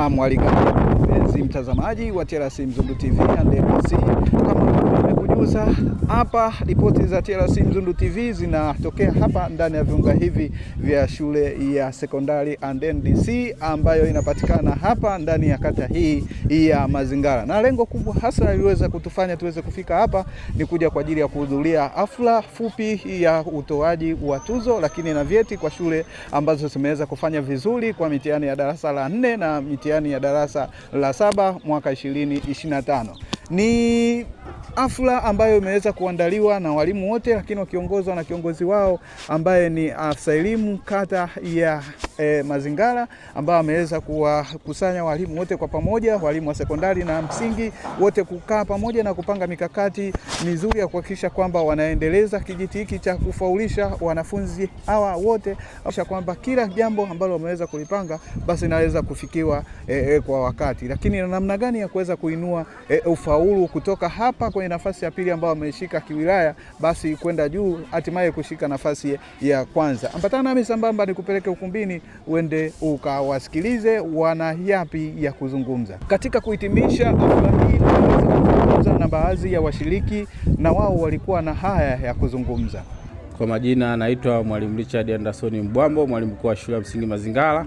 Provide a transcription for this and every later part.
na mwaligani mpenzi mtazamaji wa TLC Mzundu TV and MC. Kama nimekujuza hapa, ripoti za TLC Mzundu TV zinatokea hapa ndani ya viunga hivi vya shule ya sekondari and NDC ambayo inapatikana hapa ndani ya kata hii ya Mazingara. Na lengo kubwa hasa liweza kutufanya tuweze kufika hapa ni kuja kwa ajili ya kuhudhuria hafla fupi ya utoaji wa tuzo lakini na vyeti kwa shule ambazo zimeweza kufanya vizuri kwa mitihani ya darasa la 4 na mitihani ya darasa la 7 mwaka 2025. Ni hafla ambayo imeweza kuandaliwa na walimu wote lakini wakiongozwa na kiongozi wao ambaye ni afisa elimu kata ya Mazingara, ambao ameweza kuwakusanya walimu wote kwa pamoja, walimu wa sekondari na msingi wote kukaa pamoja na kupanga mikakati mizuri ya kuhakikisha kwamba wanaendeleza kijiti hiki cha kufaulisha wanafunzi hawa wote, kisha kwamba kila jambo ambalo wameweza kulipanga basi inaweza kufikiwa kwa wakati. Lakini namna gani ya kuweza kuinua ufaulu kutoka hapa kwenye nafasi ya pili ambao wameshika kiwilaya basi kwenda juu hatimaye kushika nafasi ya kwanza. Ambatana nami sambamba nikupeleke ukumbini uende ukawasikilize wana yapi ya kuzungumza. Katika kuhitimisha hafla hii tunazungumza na baadhi ya washiriki na wao walikuwa na haya ya kuzungumza. Kwa majina naitwa Mwalimu Richard Anderson Mbwambo, mwalimu mkuu wa shule ya msingi Mazingara.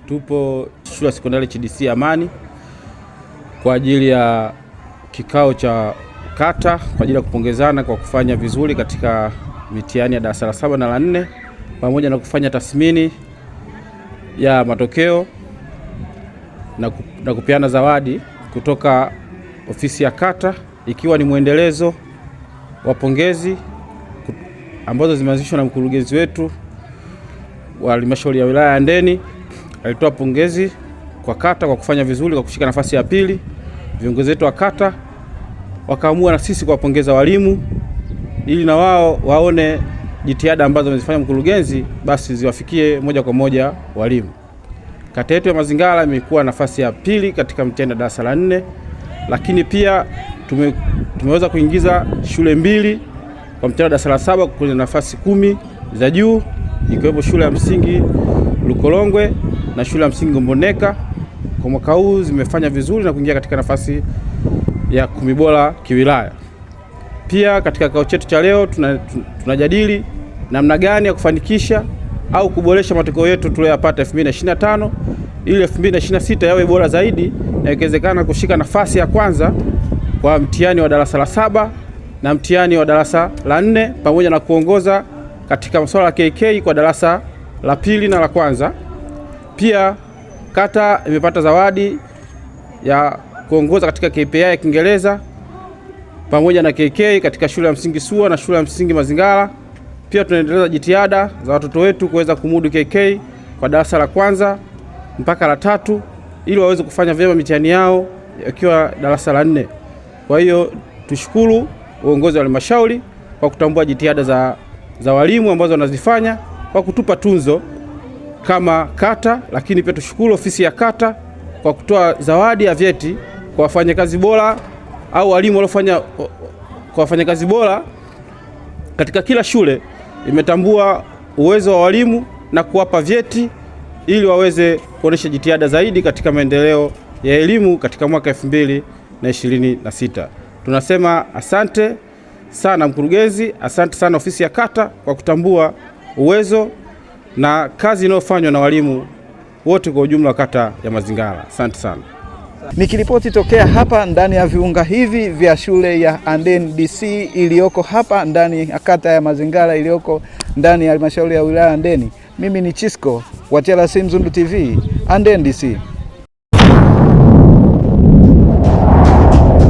Tupo shule ya sekondari CDC Amani kwa ajili ya kikao cha kata kwa ajili ya kupongezana kwa kufanya vizuri katika mitihani ya darasa la 7 na la 4 pamoja na kufanya tathmini ya matokeo na kupeana zawadi kutoka ofisi ya kata, ikiwa ni mwendelezo wa pongezi ambazo zimeanzishwa na mkurugenzi wetu wa halmashauri ya wilaya ya Handeni. Alitoa pongezi kwa kata kwa kufanya vizuri kwa kushika nafasi ya pili. Viongozi wetu wa kata wakaamua na sisi kuwapongeza walimu ili na wao waone jitihada ambazo wamezifanya mkurugenzi basi ziwafikie moja kwa moja walimu. Kata yetu ya Mazingara imekuwa nafasi ya pili katika mtihani wa darasa la 4, lakini pia tumeweza kuingiza shule mbili kwa mtihani wa darasa la 7 kwenye nafasi 10 za juu, ikiwepo shule ya msingi Lukolongwe na shule ya msingi Ngomboneka. Kwa mwaka huu zimefanya vizuri na kuingia katika nafasi ya 10 bora kiwilaya. Pia katika kikao chetu cha leo tunajadili namna gani ya kufanikisha au kuboresha matokeo yetu tuliyopata 2025 ili 2026 yawe bora zaidi na ikiwezekana kushika nafasi ya kwanza kwa mtihani wa darasa la 7 na mtihani wa darasa la 4 pamoja na kuongoza katika masuala ya KK kwa darasa la 2 na la kwanza. Pia kata imepata zawadi ya kuongoza katika KPI ya Kiingereza pamoja na KK katika shule ya msingi Sua na shule ya msingi Mazingara. Pia tunaendeleza jitihada za watoto wetu kuweza kumudu KK kwa darasa la kwanza mpaka la 3 ili waweze kufanya vyema mitihani yao ikiwa darasa la 4. Kwa hiyo tushukuru uongozi wa halmashauri kwa kutambua jitihada za walimu ambazo wanazifanya kwa kutupa tunzo kama kata, lakini pia tushukuru ofisi ya kata kwa kutoa zawadi ya vyeti kwa wafanyakazi bora au walimu waliofanya kwa wafanyakazi bora katika kila shule. Imetambua uwezo wa walimu na kuwapa vyeti ili waweze kuonesha jitihada zaidi katika maendeleo ya elimu katika mwaka 2026. Tunasema asante sana mkurugenzi, asante sana ofisi ya kata kwa kutambua uwezo na kazi inayofanywa na walimu wote kwa ujumla wa kata ya Mazingara. Asante sana. Nikiripoti tokea hapa ndani ya viunga hivi vya shule ya Handeni DC iliyoko hapa ndani ya kata ya Mazingara iliyoko ndani ya halmashauri ya wilaya Handeni. Mimi ni Chisco wa TLC Mzundu TV Handeni DC.